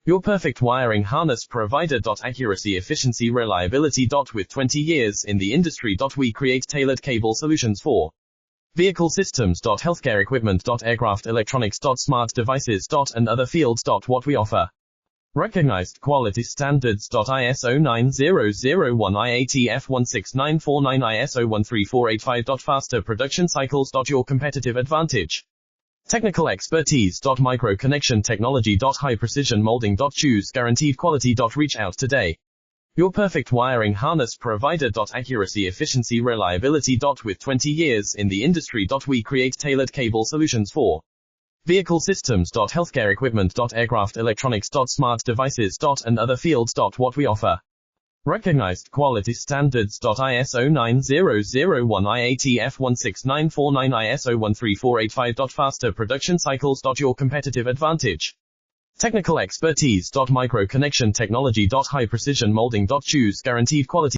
Your perfect wiring harness provider. Accuracy, efficiency, reliability. With 20 years in the industry. We create tailored cable solutions for vehicle systems. Healthcare equipment. Aircraft electronics. Smart devices. And other fields. What we offer. Recognized quality standards. ISO 9001 IATF 16949 ISO 13485. Faster production cycles. Your competitive advantage. Technical expertise. Micro connection technology. High precision molding. Choose guaranteed quality. Reach out today. Your perfect wiring harness provider. Accuracy, efficiency, reliability. With 20 years in the industry. We create tailored cable solutions for vehicle systems. Healthcare equipment. Aircraft electronics. Smart devices. And other fields. What we offer. Recognized quality standards. ISO 9001 IATF 16949 ISO 13485. Faster production cycles. Your competitive advantage. Technical expertise. Micro connection technology. High precision molding. Choose guaranteed quality.